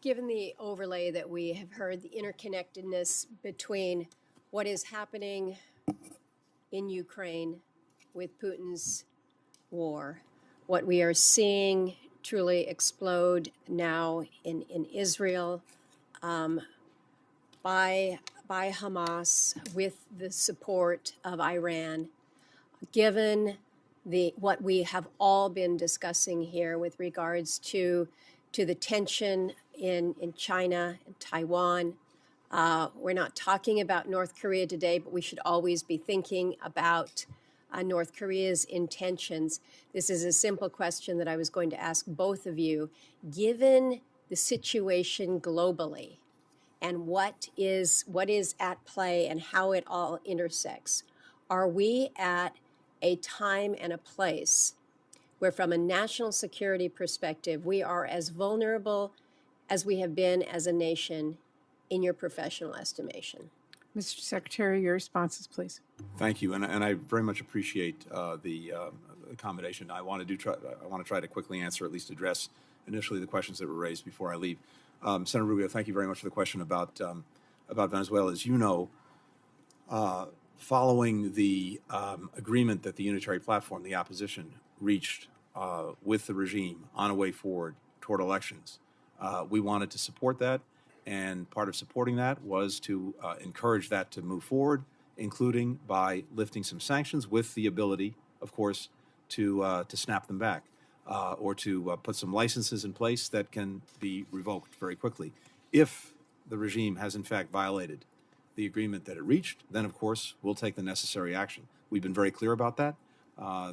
Given the overlay that we have heard, the interconnectedness between what is happening in Ukraine with Putin's war, what we are seeing truly explode now in Israel by Hamas with the support of Iran, given what we have all been discussing here with regards to the tension in China and Taiwan. We're not talking about North Korea today, but we should always be thinking about North Korea's intentions. This is a simple question that I was going to ask both of you. Given the situation globally and what is at play and how it all intersects, are we at a time and a place where, from a national security perspective, we are as vulnerable as we have been as a nation, in your professional estimation? Mr. Secretary, your responses, please. Thank you, and I very much appreciate the accommodation. I want to try to quickly answer, at least address initially the questions that were raised before I leave. Senator Rubio, thank you very much for the question about Venezuela. As you know, following the agreement that the unitary platform, the opposition, reached with the regime on a way forward toward elections, we wanted to support that, and part of supporting that was to encourage that to move forward, including by lifting some sanctions with the ability, of course, to snap them back or to put some licenses in place that can be revoked very quickly. If the regime has in fact violated the agreement that it reached, then of course we'll take the necessary action. We've been very clear about that.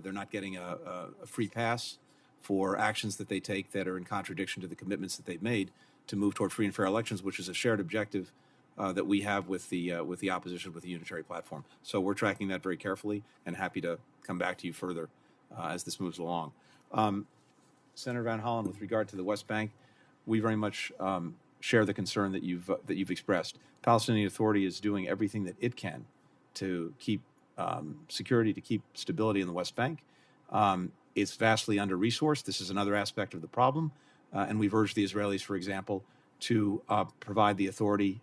They're not getting a free pass for actions that they take that are in contradiction to the commitments that they've made to move toward free and fair elections, which is a shared objective that we have with the opposition, with the unitary platform. So we're tracking that very carefully and happy to come back to you further as this moves along. Senator Van Hollen, with regard to the West Bank, we very much share the concern that you've expressed. Palestinian Authority is doing everything that it can to keep security, to keep stability in the West Bank. It's vastly under-resourced. This is another aspect of the problem. And we've urged the Israelis, for example, to provide the authority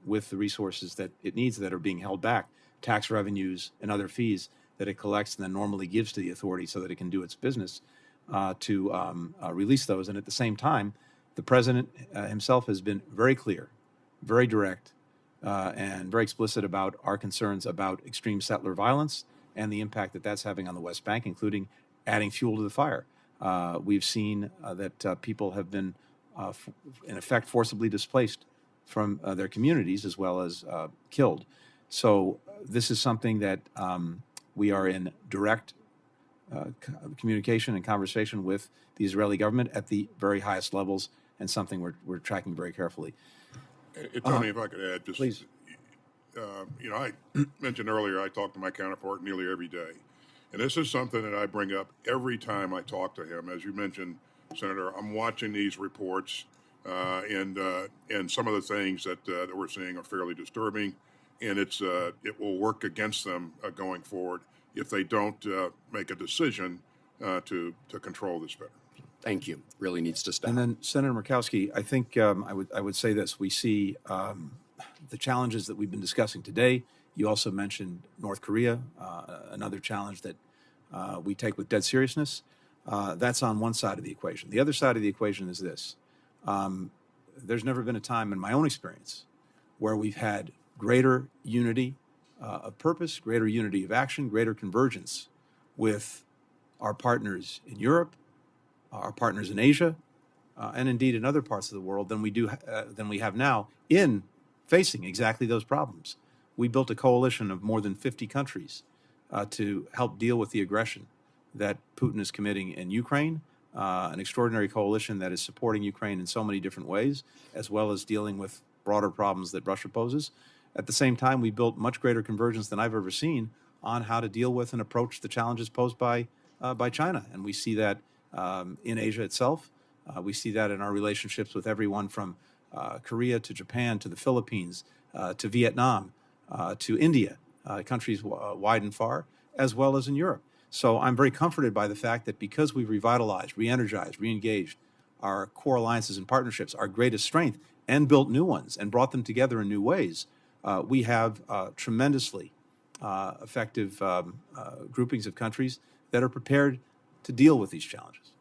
with the resources that it needs that are being held back, tax revenues and other fees that it collects and then normally gives to the authority so that it can do its business, to release those. And at the same time, the president himself has been very clear, very direct, and very explicit about our concerns about extreme settler violence and the impact that that's having on the West Bank, including adding fuel to the fire. We've seen that people have been, in effect, forcibly displaced from their communities as well as killed. So this is something that we are in direct communication and conversation with the Israeli government at the very highest levels, and something we're tracking very carefully. Tony, if I could add, just please. I mentioned earlier I talk to my counterpart nearly every day. And this is something that I bring up every time I talk to him. As you mentioned, Senator, I'm watching these reports, and some of the things that we're seeing are fairly disturbing, and it will work against them going forward if they don't make a decision to control this better. Thank you. Really needs to stop. And then, Senator Murkowski, I think I would say this: we see the challenges that we've been discussing today. You also mentioned North Korea, another challenge that we take with dead seriousness. That's on one side of the equation. The other side of the equation is this. There's never been a time in my own experience where we've had greater unity of purpose, greater unity of action, greater convergence with our partners in Europe, our partners in Asia, and indeed in other parts of the world than we have now in facing exactly those problems. We built a coalition of more than 50 countries to help deal with the aggression that Putin is committing in Ukraine, an extraordinary coalition that is supporting Ukraine in so many different ways, as well as dealing with broader problems that Russia poses. At the same time, we built much greater convergence than I've ever seen on how to deal with and approach the challenges posed by China. And we see that in Asia itself. We see that in our relationships with everyone from Korea to Japan to the Philippines to Vietnam to India, countries wide and far, as well as in Europe. So I'm very comforted by the fact that because we've revitalized, re-energized, re-engaged our core alliances and partnerships, our greatest strength, and built new ones and brought them together in new ways, we have tremendously effective groupings of countries that are prepared to deal with these challenges.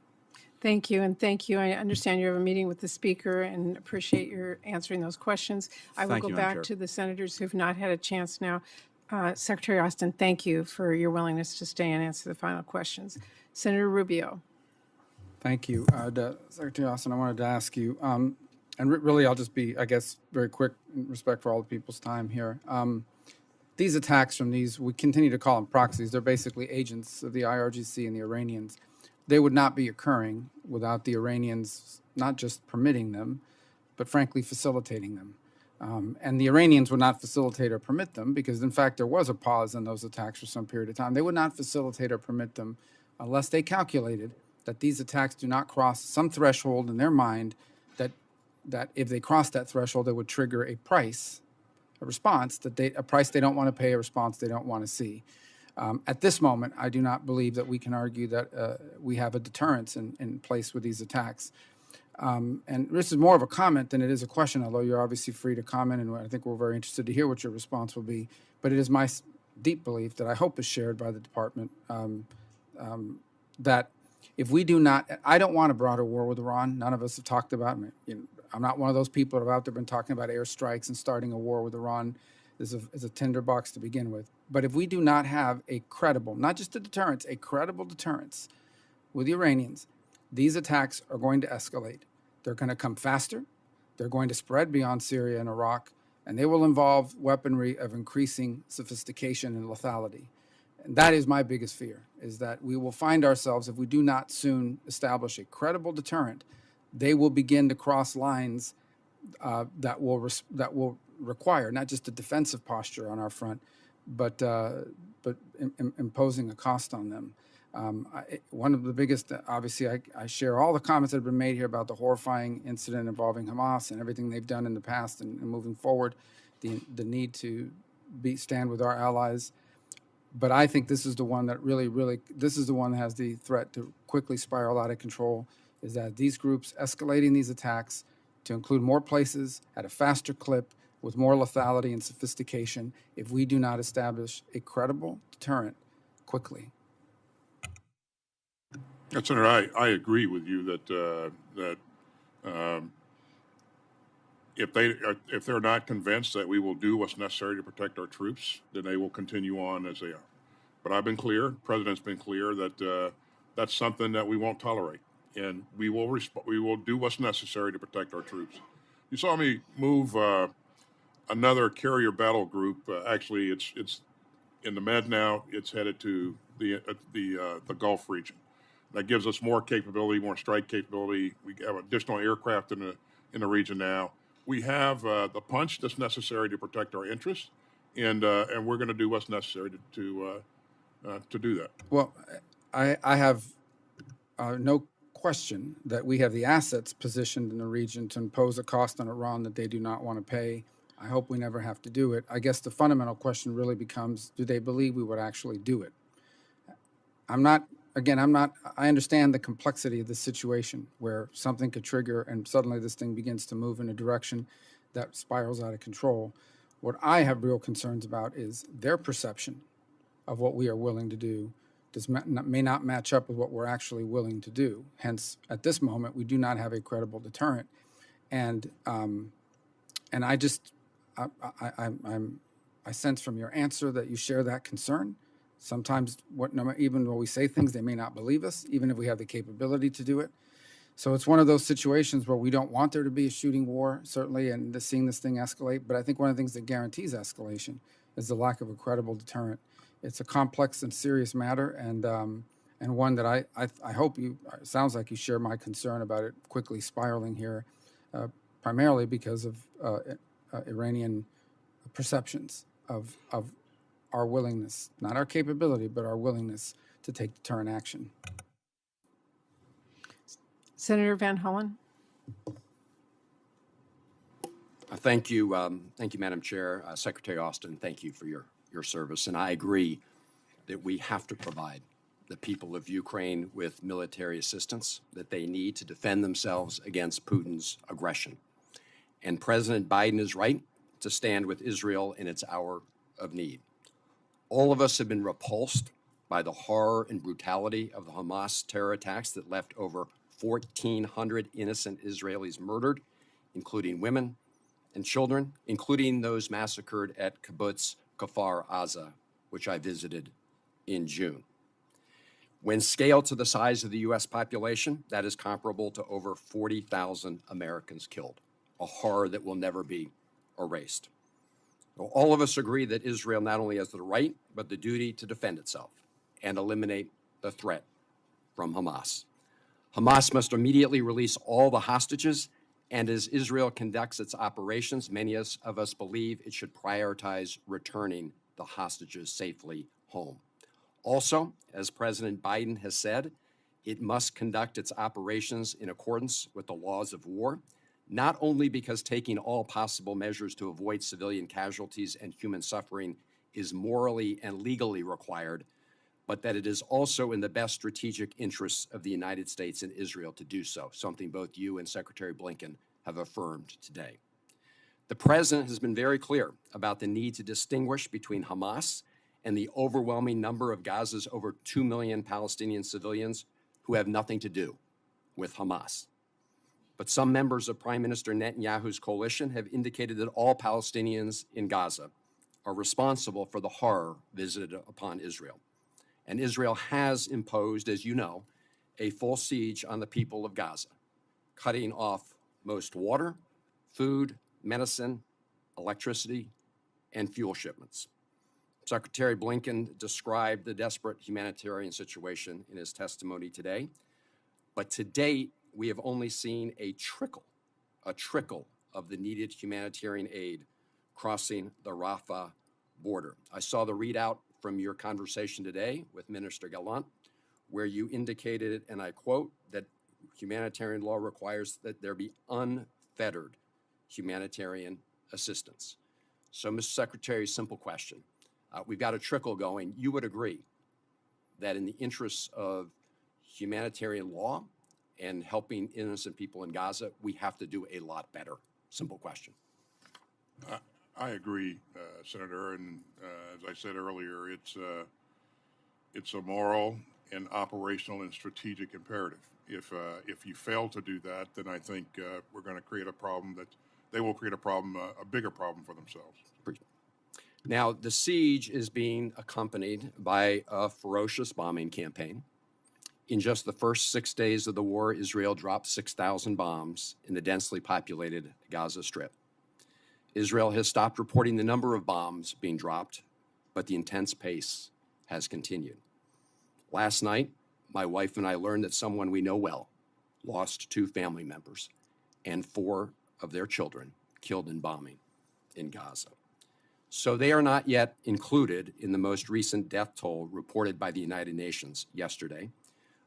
Thank you, and thank you. I understand you have a meeting with the speaker and appreciate your answering those questions. I will Thank go you, Madam back Chair. to the senators who've not had a chance now. Secretary Austin, thank you for your willingness to stay and answer the final questions. Senator Rubio. Thank you. Secretary Austin, I wanted to ask you, really I'll just be, I guess, very quick in respect for all the people's time here. These attacks from these, we continue to call them proxies, they're basically agents of the IRGC and the Iranians. They would not be occurring without the Iranians not just permitting them, but frankly facilitating them. And the Iranians would not facilitate or permit them because, in fact, there was a pause in those attacks for some period of time. They would not facilitate or permit them unless they calculated that these attacks do not cross some threshold in their mind that if they cross that threshold, it would trigger a response, a price they don't want to pay, a response they don't want to see. At this moment, I do not believe that we can argue that we have a deterrence in place with these attacks. And this is more of a comment than it is a question, although you're obviously free to comment, and I think we're very interested to hear what your response will be. But it is my deep belief that I hope is shared by the department that if we do not, I don't want a broader war with Iran. None of us have talked about it. I'm not one of those people that have out there been talking about airstrikes and starting a war with Iran. Is a tinderbox to begin with. But if we do not have a credible, not just a deterrence, a credible deterrence with the Iranians, these attacks are going to escalate. They're going to come faster. They're going to spread beyond Syria and Iraq, and they will involve weaponry of increasing sophistication and lethality. And that is my biggest fear, is that we will find ourselves, if we do not soon establish a credible deterrent, they will begin to cross lines that will require not just a defensive posture on our front, but imposing a cost on them. One of the biggest, obviously, I share all the comments that have been made here about the horrifying incident involving Hamas and everything they've done in the past and moving forward, the need to stand with our allies. But I think this is the one that this is the one that has the threat to quickly spiral out of control, is that these groups escalating these attacks to include more places at a faster clip with more lethality and sophistication if we do not establish a credible deterrent quickly. Senator, I agree with you that if they're not convinced that we will do what's necessary to protect our troops, then they will continue on as they are. But I've been clear, the President's been clear that that's something that we won't tolerate, and we will do what's necessary to protect our troops. You saw me move another carrier battle group. Actually, it's in the Med now. It's headed to the Gulf region. That gives us more capability, more strike capability. We have additional aircraft in the region now. We have the punch that's necessary to protect our interests, and we're going to do what's necessary to do that. Well, I have no question that we have the assets positioned in the region to impose a cost on Iran that they do not want to pay. I hope we never have to do it. I guess the fundamental question really becomes, do they believe we would actually do it? I understand the complexity of the situation where something could trigger and suddenly this thing begins to move in a direction that spirals out of control. What I have real concerns about is their perception of what we are willing to do may not match up with what we're actually willing to do. Hence, at this moment, we do not have a credible deterrent. And I sense from your answer that you share that concern. Sometimes, even when we say things, they may not believe us, even if we have the capability to do it. So it's one of those situations where we don't want there to be a shooting war, certainly, and seeing this thing escalate. But I think one of the things that guarantees escalation is the lack of a credible deterrent. It's a complex and serious matter, and one that I hope it sounds like you share my concern about it quickly spiraling here, primarily because of Iranian perceptions of our willingness, not our capability, but our willingness to take deterrent action. Senator Van Hollen. Thank you, Madam Chair. Secretary Austin, thank you for your service. And I agree that we have to provide the people of Ukraine with military assistance that they need to defend themselves against Putin's aggression. And President Biden is right to stand with Israel in its hour of need. All of us have been repulsed by the horror and brutality of the Hamas terror attacks that left over 1,400 innocent Israelis murdered, including women and children, including those massacred at Kibbutz Kfar Aza, which I visited in June. When scaled to the size of the U.S. population, that is comparable to over 40,000 Americans killed, a horror that will never be erased. All of us agree that Israel not only has the right, but the duty to defend itself and eliminate the threat from Hamas. Hamas must immediately release all the hostages, and as Israel conducts its operations, many of us believe it should prioritize returning the hostages safely home. Also, as President Biden has said, it must conduct its operations in accordance with the laws of war, not only because taking all possible measures to avoid civilian casualties and human suffering is morally and legally required, but that it is also in the best strategic interests of the United States and Israel to do so, something both you and Secretary Blinken have affirmed today. The president has been very clear about the need to distinguish between Hamas and the overwhelming number of Gaza's over 2 million Palestinian civilians who have nothing to do with Hamas. But some members of Prime Minister Netanyahu's coalition have indicated that all Palestinians in Gaza are responsible for the horror visited upon Israel. And Israel has imposed, as you know, a full siege on the people of Gaza, cutting off most water, food, medicine, electricity, and fuel shipments. Secretary Blinken described the desperate humanitarian situation in his testimony today, but to date, we have only seen a trickle of the needed humanitarian aid crossing the Rafah border. I saw the readout from your conversation today with Minister Gallant, where you indicated, and I quote, that humanitarian law requires that there be unfettered humanitarian assistance. So, Mr. Secretary, simple question. We've got a trickle going. You would agree that in the interests of humanitarian law and helping innocent people in Gaza, we have to do a lot better? Simple question. I agree, Senator, and as I said earlier, it's a moral and operational and strategic imperative. If you fail to do that, then I think we're going to create a problem that they will create a bigger problem for themselves. Now, the siege is being accompanied by a ferocious bombing campaign. In just the first 6 days of the war, Israel dropped 6,000 bombs in the densely populated Gaza Strip. Israel has stopped reporting the number of bombs being dropped, but the intense pace has continued. Last night, my wife and I learned that someone we know well lost 2 family members and 4 of their children killed in bombing in Gaza. So they are not yet included in the most recent death toll reported by the United Nations yesterday,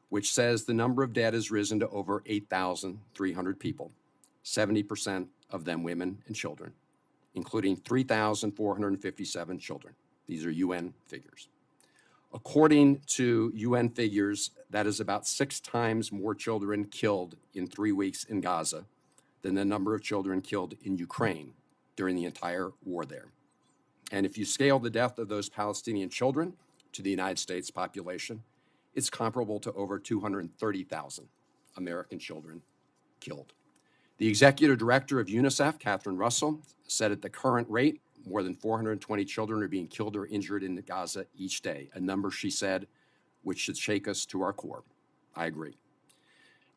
which says the number of dead has risen to over 8,300 people, 70% of them women and children, including 3,457 children. These are UN figures. According to UN figures, that is about 6 times more children killed in 3 weeks in Gaza than the number of children killed in Ukraine during the entire war there. And if you scale the death of those Palestinian children to the United States population, it's comparable to over 230,000 American children killed. The executive director of UNICEF, Catherine Russell, said at the current rate, more than 420 children are being killed or injured in Gaza each day, a number, she said, which should shake us to our core. I agree.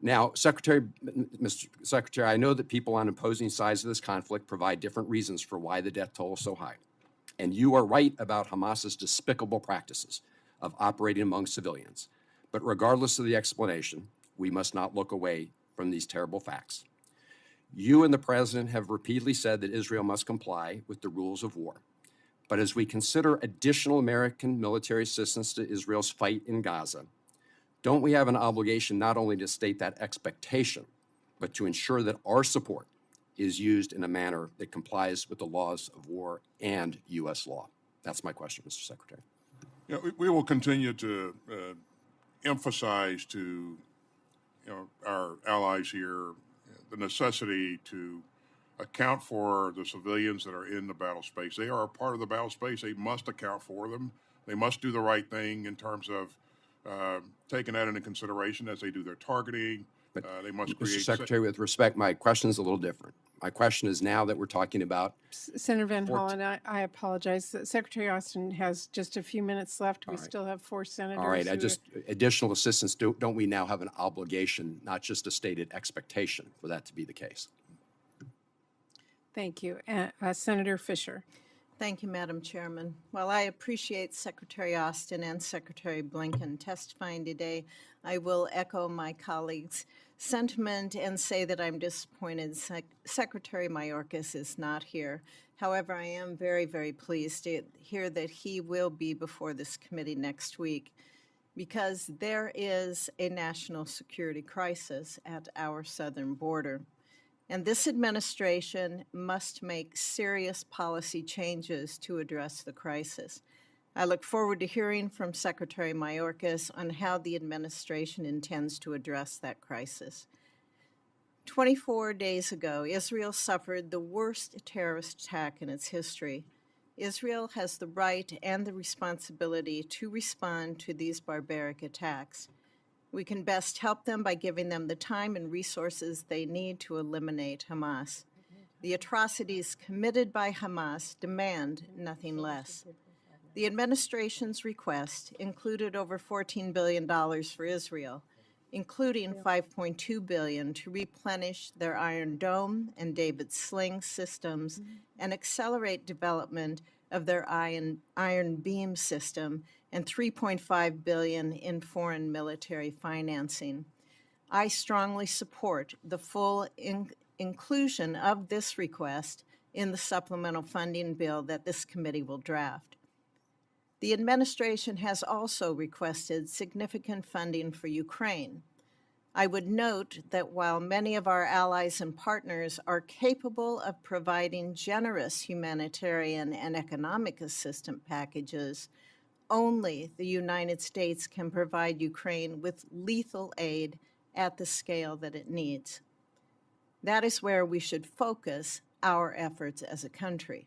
Now, Mr. Secretary, I know that people on opposing sides of this conflict provide different reasons for why the death toll is so high. And you are right about Hamas's despicable practices of operating among civilians. But regardless of the explanation, we must not look away from these terrible facts. You and the president have repeatedly said that Israel must comply with the rules of war. But as we consider additional American military assistance to Israel's fight in Gaza, don't we have an obligation not only to state that expectation, but to ensure that our support is used in a manner that complies with the laws of war and U.S. law? That's my question, Mr. Secretary. Yeah, we will continue to emphasize to our allies here the necessity to account for the civilians that are in the battle space. They are a part of the battle space. They must account for them. They must do the right thing in terms of taking that into consideration as they do their targeting. They must Mr. create. Secretary, with respect, my question is a little different. My question is now that we're talking about, Senator Van Hollen, I apologize. Secretary Austin has just a few minutes left. We still have 4 senators. all right, who additional assistance, don't we now have an obligation, not just a stated expectation, for that to be the case? Thank you. Senator Fisher. Thank you, Madam Chairman. While I appreciate Secretary Austin and Secretary Blinken testifying today, I will echo my colleagues' sentiment and say that I'm disappointed Secretary Mayorkas is not here. However, I am very, very pleased to hear that he will be before this committee next week, because there is a national security crisis at our southern border. And this administration must make serious policy changes to address the crisis. I look forward to hearing from Secretary Mayorkas on how the administration intends to address that crisis. 24 days ago, Israel suffered the worst terrorist attack in its history. Israel has the right and the responsibility to respond to these barbaric attacks. We can best help them by giving them the time and resources they need to eliminate Hamas. The atrocities committed by Hamas demand nothing less. The administration's request included over $14 billion for Israel, including $5.2 billion to replenish their Iron Dome and David Sling systems and accelerate development of their Iron Beam system, and $3.5 billion in foreign military financing. I strongly support the full inclusion of this request in the supplemental funding bill that this committee will draft. The administration has also requested significant funding for Ukraine. I would note that while many of our allies and partners are capable of providing generous humanitarian and economic assistance packages, only the United States can provide Ukraine with lethal aid at the scale that it needs. That is where we should focus our efforts as a country.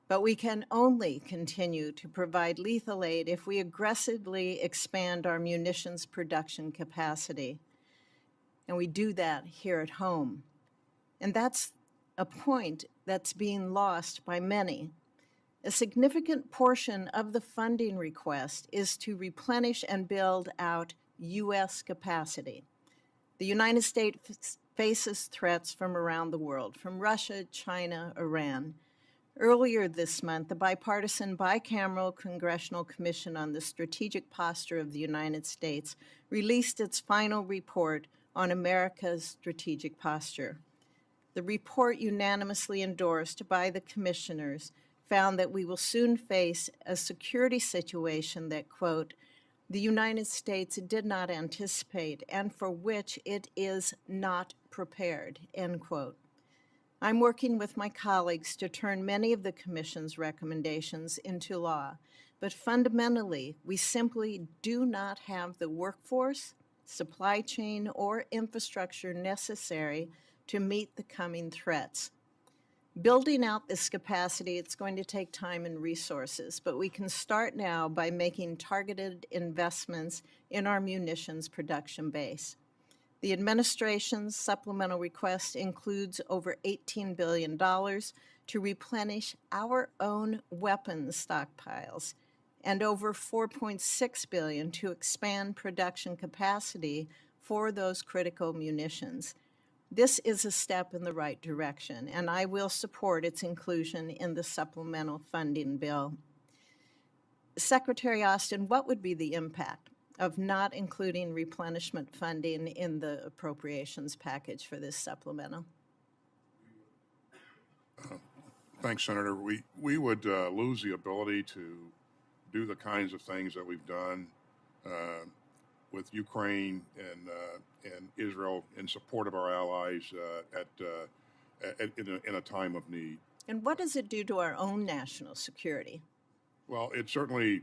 But we can only continue to provide lethal aid if we aggressively expand our munitions production capacity. And we do that here at home. And that's a point that's being lost by many. A significant portion of the funding request is to replenish and build out U.S. capacity. The United States faces threats from around the world, from Russia, China, Iran. Earlier this month, the bipartisan bicameral Congressional Commission on the Strategic Posture of the United States released its final report on America's strategic posture. The report, unanimously endorsed by the commissioners, found that we will soon face a security situation that, quote, the United States did not anticipate and for which it is not prepared, end quote. I'm working with my colleagues to turn many of the Commission's recommendations into law, but fundamentally, we simply do not have the workforce, supply chain, or infrastructure necessary to meet the coming threats. Building out this capacity, it's going to take time and resources, but we can start now by making targeted investments in our munitions production base. The administration's supplemental request includes over $18 billion to replenish our own weapons stockpiles and over $4.6 billion to expand production capacity for those critical munitions. This is a step in the right direction, and I will support its inclusion in the supplemental funding bill. Secretary Austin, what would be the impact of not including replenishment funding in the appropriations package for this supplemental? Thanks, Senator. We would lose the ability to do the kinds of things that we've done with Ukraine and Israel in support of our allies in a time of need. And what does it do to our own national security? Well, it certainly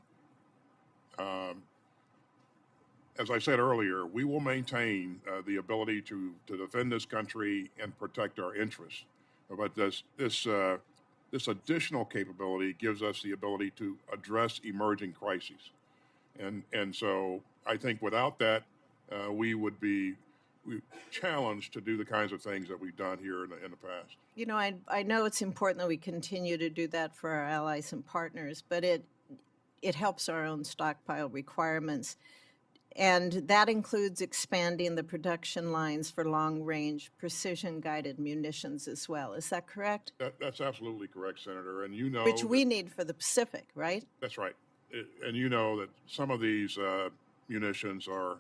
as I said earlier, we will maintain the ability to defend this country and protect our interests. But this additional capability gives us the ability to address emerging crises. And so I think without that, we would be challenged to do the kinds of things that we've done here in the past. You know, I know it's important that we continue to do that for our allies and partners, but it helps our own stockpile requirements. And that includes expanding the production lines for long-range precision-guided munitions as well. Is that correct? That's absolutely correct, Senator. And you know, Which we need for the Pacific, right? that's right. And you know that some of these munitions are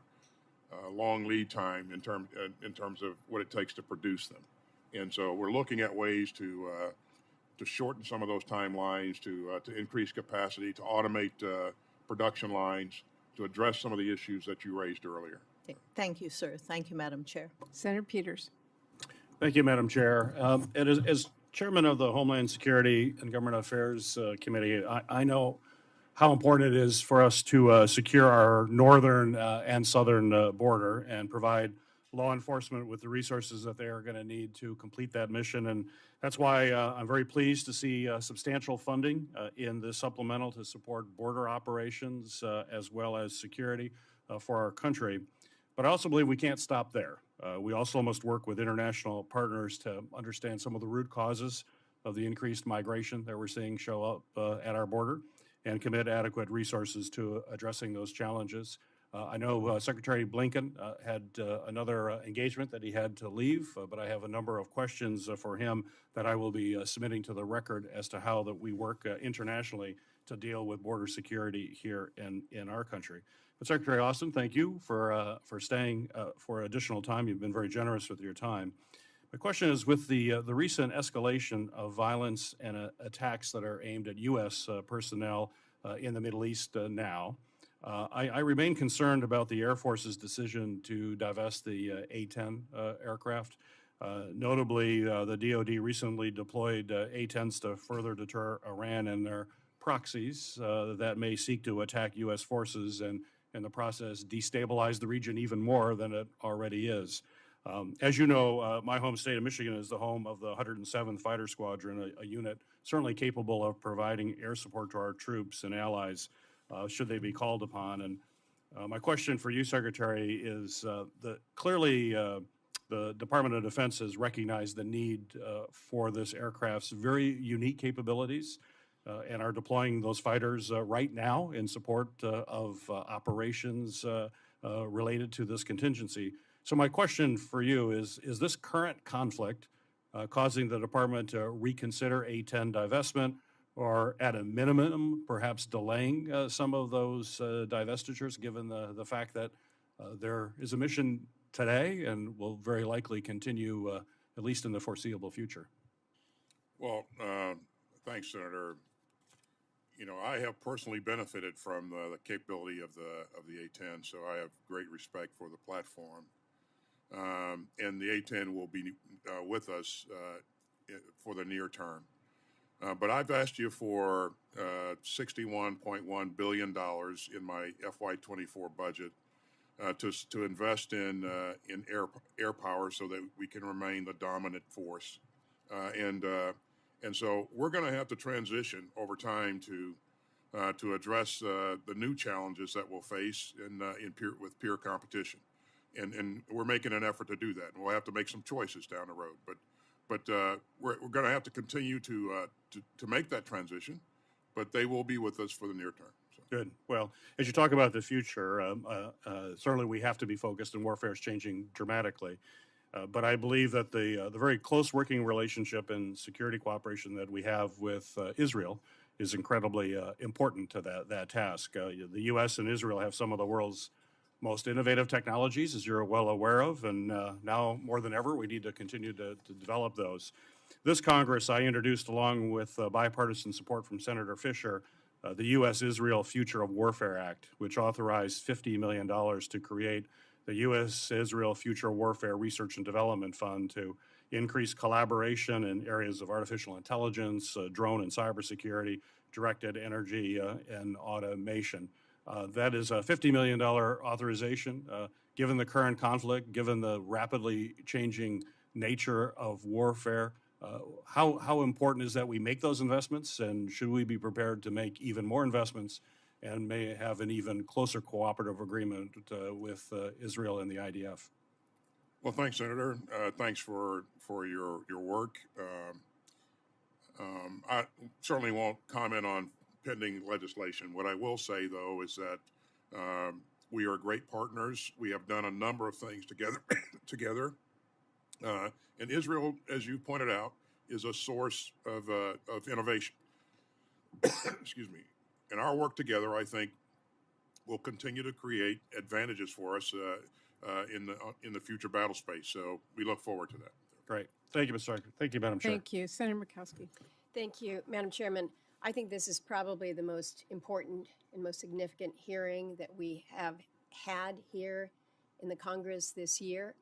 long lead time in terms of what it takes to produce them. And so we're looking at ways to shorten some of those timelines, to increase capacity, to automate production lines, to address some of the issues that you raised earlier. Thank you, sir. Thank you, Madam Chair. Senator Peters. Thank you, Madam Chair. And as chairman of the Homeland Security and Government Affairs Committee, I know how important it is for us to secure our northern and southern border and provide law enforcement with the resources that they are going to need to complete that mission. And that's why I'm very pleased to see substantial funding in the supplemental to support border operations as well as security for our country. But I also believe we can't stop there. We also must work with international partners to understand some of the root causes of the increased migration that we're seeing show up at our border and commit adequate resources to addressing those challenges. I know Secretary Blinken had another engagement that he had to leave, but I have a number of questions for him that I will be submitting to the record as to how that we work internationally to deal with border security here in our country. But Secretary Austin, thank you for staying for additional time. You've been very generous with your time. My question is, with the recent escalation of violence and attacks that are aimed at U.S. Personnel in the Middle East now, I remain concerned about the Air Force's decision to divest the A-10 aircraft. Notably, the DoD recently deployed A-10s to further deter Iran and their proxies that may seek to attack U.S. forces and in the process destabilize the region even more than it already is. As you know, my home state of Michigan is the home of the 107th Fighter Squadron, a unit certainly capable of providing air support to our troops and allies should they be called upon. And my question for you, Secretary, is clearly the Department of Defense has recognized the need for this aircraft's very unique capabilities and are deploying those fighters right now in support of operations related to this contingency. So my question for you is this current conflict causing the department to reconsider A-10 divestment, or at a minimum, perhaps delaying some of those divestitures, given the fact that there is a mission today and will very likely continue at least in the foreseeable future? Well, thanks, Senator. You know, I have personally benefited from the capability of the A-10, so I have great respect for the platform. And the A-10 will be with us for the near term. But I've asked you for $61.1 billion in my FY24 budget to invest in air power so that we can remain the dominant force. And so we're going to have to transition over time to address the new challenges that we'll face with peer competition. And we're making an effort to do that. And we'll have to make some choices down the road. But we're going to have to continue to make that transition, but they will be with us for the near term. So. Good. Well, as you talk about the future, certainly we have to be focused, and warfare is changing dramatically. But I believe that the very close working relationship and security cooperation that we have with Israel is incredibly important to that task. The U.S. and Israel have some of the world's most innovative technologies, as you're well aware of, and now more than ever, we need to continue to develop those. This Congress, I introduced, along with bipartisan support from Senator Fisher, the U.S.-Israel Future of Warfare Act, which authorized $50 million to create the U.S.-Israel Future Warfare Research and Development Fund to increase collaboration in areas of artificial intelligence, drone and cybersecurity, directed energy, and automation. That is a $50 million authorization. Given the current conflict, given the rapidly changing nature of warfare, how important is that we make those investments, and should we be prepared to make even more investments and may have an even closer cooperative agreement with Israel and the IDF? Well, thanks, Senator. Thanks for your work. I certainly won't comment on pending legislation. What I will say, though, is that we are great partners. We have done a number of things together. And Israel, as you pointed out, is a source of innovation. Excuse me. And our work together, I think, will continue to create advantages for us in the future battle space. So we look forward to that. Great. Thank you, Mr. Secretary. Thank you, Madam Chair. Thank you. Senator Murkowski. Thank you, Madam Chairman. I think this is probably the most important and most significant hearing that we have had here in the Congress this year.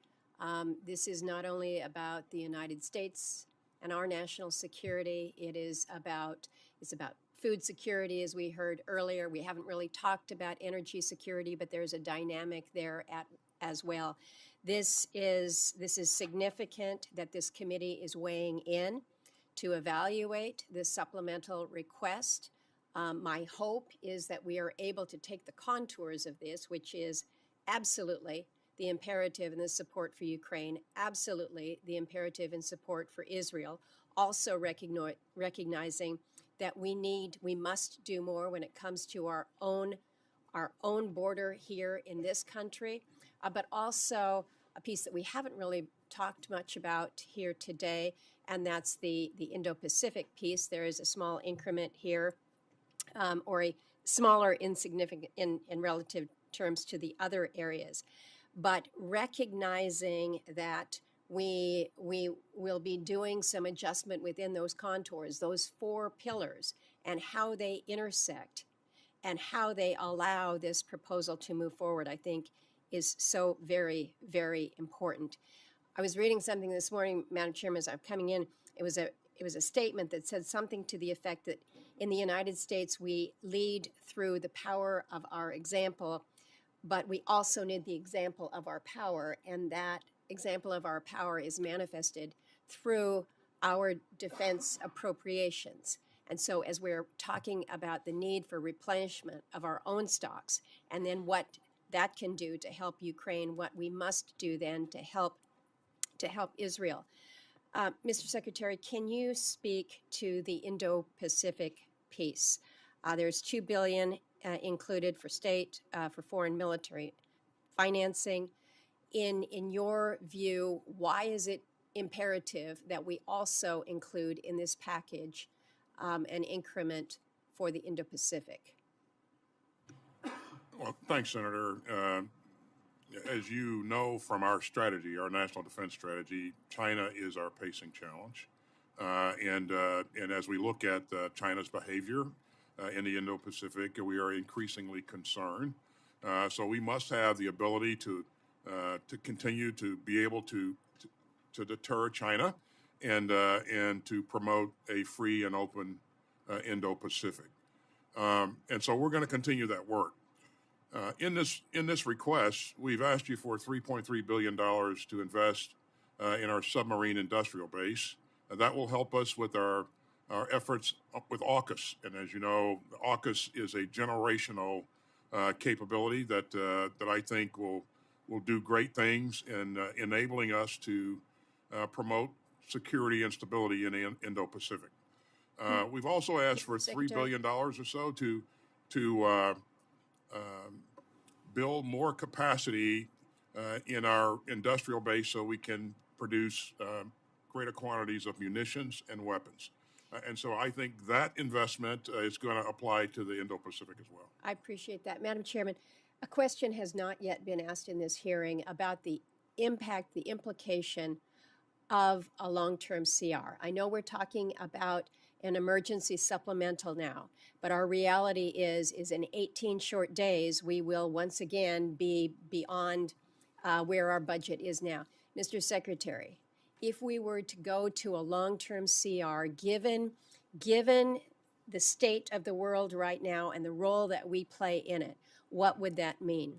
This is not only about the United States and our national security. It's about food security, as we heard earlier. We haven't really talked about energy security, but there's a dynamic there as well. This is significant that this committee is weighing in to evaluate this supplemental request. My hope is that we are able to take the contours of this, which is absolutely the imperative and the support for Ukraine, absolutely the imperative and support for Israel, also recognizing that we must do more when it comes to our own border here in this country, but also a piece that we haven't really talked much about here today, and that's the Indo-Pacific piece. There is a small increment here, or a smaller insignificant in relative terms to the other areas. But recognizing that we will be doing some adjustment within those contours, those four pillars, and how they intersect and how they allow this proposal to move forward, I think is so very, very important. I was reading something this morning, Madam Chairman, as I'm coming in. It was a statement that said something to the effect that in the United States we lead through the power of our example, but we also need the example of our power, and that example of our power is manifested through our defense appropriations. And so as we're talking about the need for replenishment of our own stocks, and then what that can do to help Ukraine, what we must do then to help Israel. Mr. Secretary, can you speak to the Indo-Pacific piece? There's $2 billion included for state, for foreign military financing. In your view, why is it imperative that we also include in this package an increment for the Indo-Pacific? Well, thanks, Senator. As you know from our strategy, our national defense strategy, China is our pacing challenge. And as we look at China's behavior in the Indo-Pacific, we are increasingly concerned. So we must have the ability to continue to be able to deter China and to promote a free and open Indo-Pacific. And so we're going to continue that work. In this request, we've asked you for $3.3 billion to invest in our submarine industrial base. That will help us with our efforts with AUKUS. And as you know, AUKUS is a generational capability that I think will do great things in enabling us to promote security and stability in the Indo-Pacific. We've also asked for $3 billion or so to build more capacity in our industrial base so we can produce greater quantities of munitions and weapons. And so I think that investment is going to apply to the Indo-Pacific as well. I appreciate that. Madam Chairman, a question has not yet been asked in this hearing about the impact, the implication of a long-term CR. I know we're talking about an emergency supplemental now, but our reality is in 18 short days, we will once again be beyond where our budget is now. Mr. Secretary, if we were to go to a long-term CR, given the state of the world right now and the role that we play in it, what would that mean?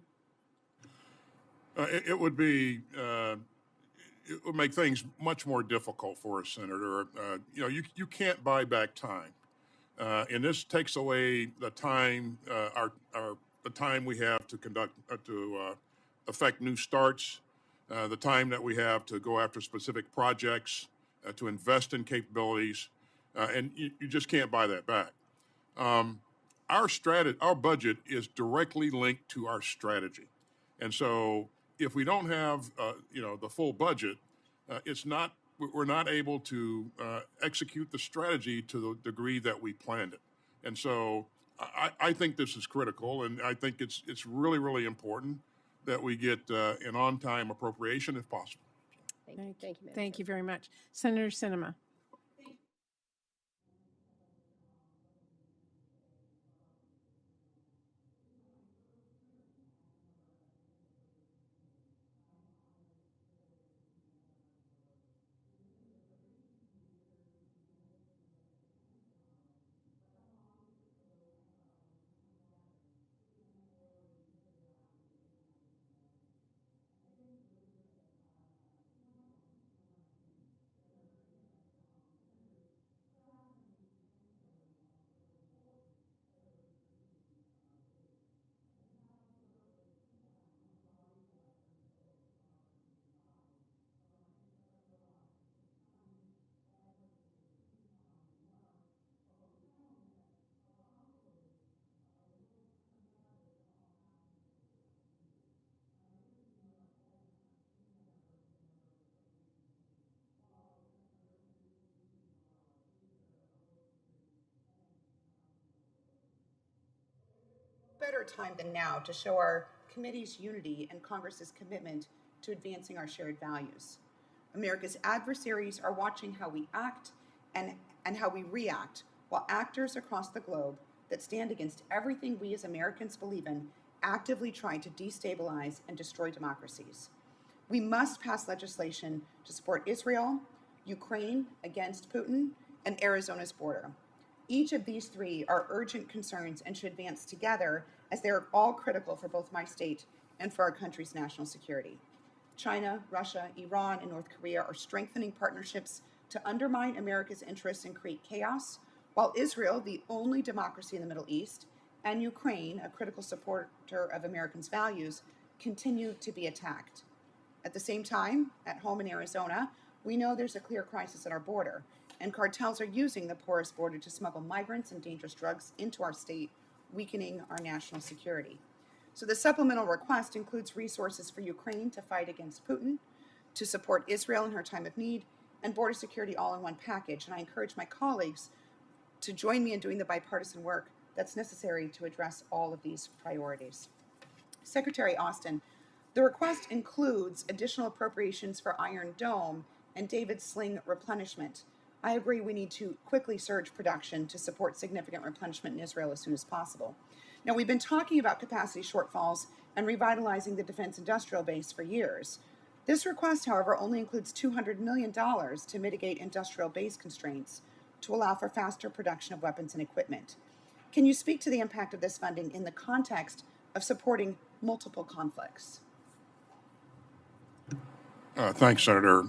It would be, it would make things much more difficult for us, Senator. You can't buy back time. And this takes away the time, the time we have to affect new starts, the time that we have to go after specific projects, to invest in capabilities, and you just can't buy that back. Our budget is directly linked to our strategy, and so if we don't have, the full budget, we're not able to execute the strategy to the degree that we planned it. And so I think this is critical, and I think it's really, really important that we get an on-time appropriation if possible. Thank you, Madam Thank Chair. you very much. Senator Sinema. Better time than now to show our committee's unity and Congress's commitment to advancing our shared values. America's adversaries are watching how we act and how we react, while actors across the globe that stand against everything we as Americans believe in actively try to destabilize and destroy democracies. We must pass legislation to support Israel, Ukraine against Putin, and Arizona's border. Each of these three are urgent concerns and should advance together, as they are all critical for both my state and for our country's national security. China, Russia, Iran, and North Korea are strengthening partnerships to undermine America's interests and create chaos, while Israel, the only democracy in the Middle East, and Ukraine, a critical supporter of Americans' values, continue to be attacked. At the same time, at home in Arizona, we know there's a clear crisis at our border, and cartels are using the porous border to smuggle migrants and dangerous drugs into our state, weakening our national security. So the supplemental request includes resources for Ukraine to fight against Putin, to support Israel in her time of need, and border security all in one package. And I encourage my colleagues to join me in doing the bipartisan work that's necessary to address all of these priorities. Secretary Austin, the request includes additional appropriations for Iron Dome and David Sling replenishment. I agree we need to quickly surge production to support significant replenishment in Israel as soon as possible. Now, we've been talking about capacity shortfalls and revitalizing the defense industrial base for years. This request, however, only includes $200 million to mitigate industrial base constraints to allow for faster production of weapons and equipment. Can you speak to the impact of this funding in the context of supporting multiple conflicts? Thanks, Senator.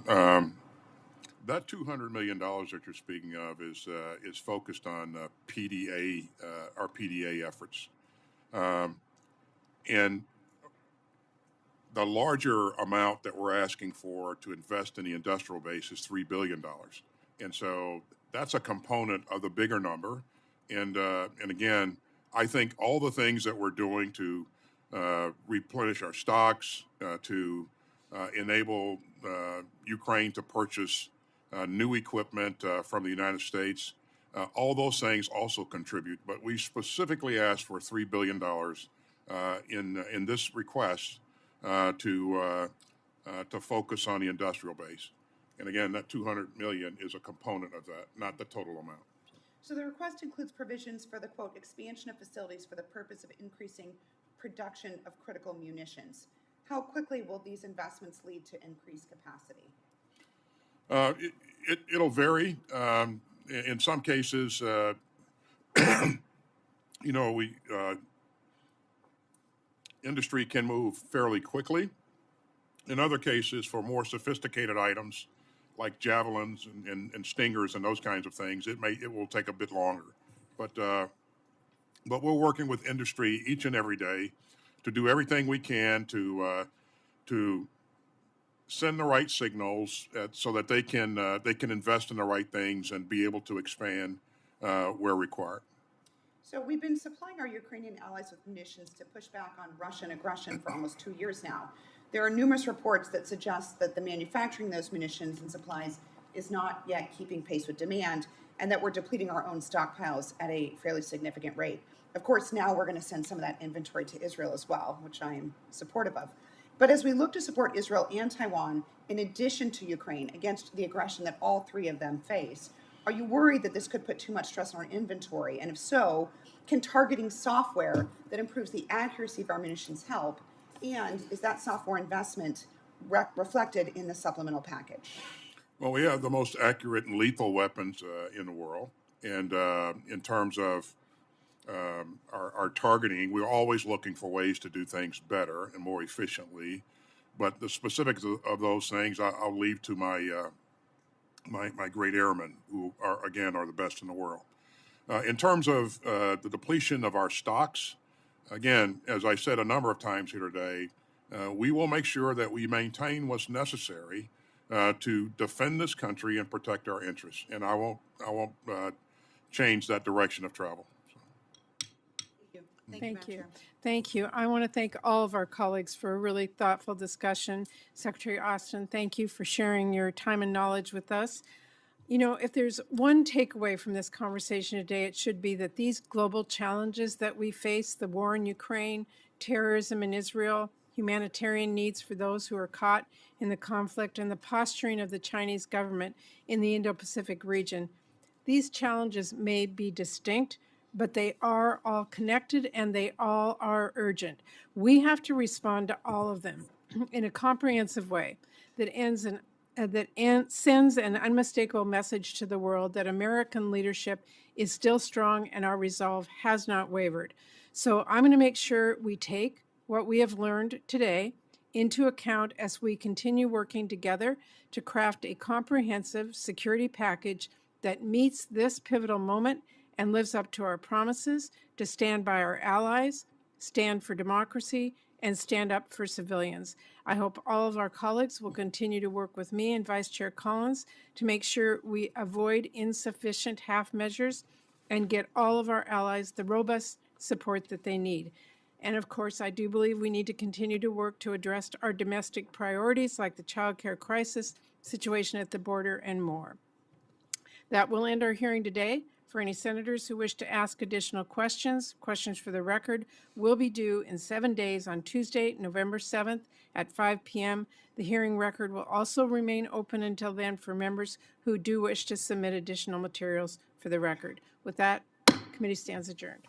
That $200 million that you're speaking of is focused on PDA, our PDA efforts. And the larger amount that we're asking for to invest in the industrial base is $3 billion. And so that's a component of the bigger number. And again, I think all the things that we're doing to replenish our stocks, to enable Ukraine to purchase new equipment from the United States, all those things also contribute. But we specifically asked for $3 billion in this request to focus on the industrial base. And again, that $200 million is a component of that, not the total amount. So the request includes provisions for the, quote, expansion of facilities for the purpose of increasing production of critical munitions. How quickly will these investments lead to increased capacity? It'll vary. In some cases, industry can move fairly quickly. In other cases, for more sophisticated items like javelins and stingers and those kinds of things, it will take a bit longer. But we're working with industry each and every day to do everything we can to send the right signals so that they can invest in the right things and be able to expand where required. So we've been supplying our Ukrainian allies with munitions to push back on Russian aggression for almost 2 years now. There are numerous reports that suggest that the manufacturing of those munitions and supplies is not yet keeping pace with demand, and that we're depleting our own stockpiles at a fairly significant rate. Of course, now we're going to send some of that inventory to Israel as well, which I am supportive of. But as we look to support Israel and Taiwan, in addition to Ukraine, against the aggression that all three of them face, are you worried that this could put too much stress on our inventory? And if so, can targeting software that improves the accuracy of our munitions help? And is that software investment reflected in the supplemental package? Well, we have the most accurate and lethal weapons in the world. And in terms of our targeting, we're always looking for ways to do things better and more efficiently. But the specifics of those things, I'll leave to my great airmen, who are the best in the world. In terms of the depletion of our stocks, again, as I said a number of times here today, we will make sure that we maintain what's necessary to defend this country and protect our interests. And I won't change that direction of travel. Thank you. Thank you. I want to thank all of our colleagues for a really thoughtful discussion. Secretary Austin, thank you for sharing your time and knowledge with us. You know, if there's one takeaway from this conversation today, it should be that these global challenges that we face, the war in Ukraine, terrorism in Israel, humanitarian needs for those who are caught in the conflict, and the posturing of the Chinese government in the Indo-Pacific region, these challenges may be distinct, but they are all connected and they all are urgent. We have to respond to all of them in a comprehensive way that sends an unmistakable message to the world that American leadership is still strong and our resolve has not wavered. So I'm going to make sure we take what we have learned today into account as we continue working together to craft a comprehensive security package that meets this pivotal moment and lives up to our promises to stand by our allies, stand for democracy, and stand up for civilians. I hope all of our colleagues will continue to work with me and Vice Chair Collins to make sure we avoid insufficient half measures and get all of our allies the robust support that they need. And of course, I do believe we need to continue to work to address our domestic priorities like the child care crisis, situation at the border, and more. That will end our hearing today. For any senators who wish to ask additional questions for the record will be due in 7 days on Tuesday, November 7th at 5 p.m. The hearing record will also remain open until then for members who do wish to submit additional materials for the record. With that, committee stands adjourned.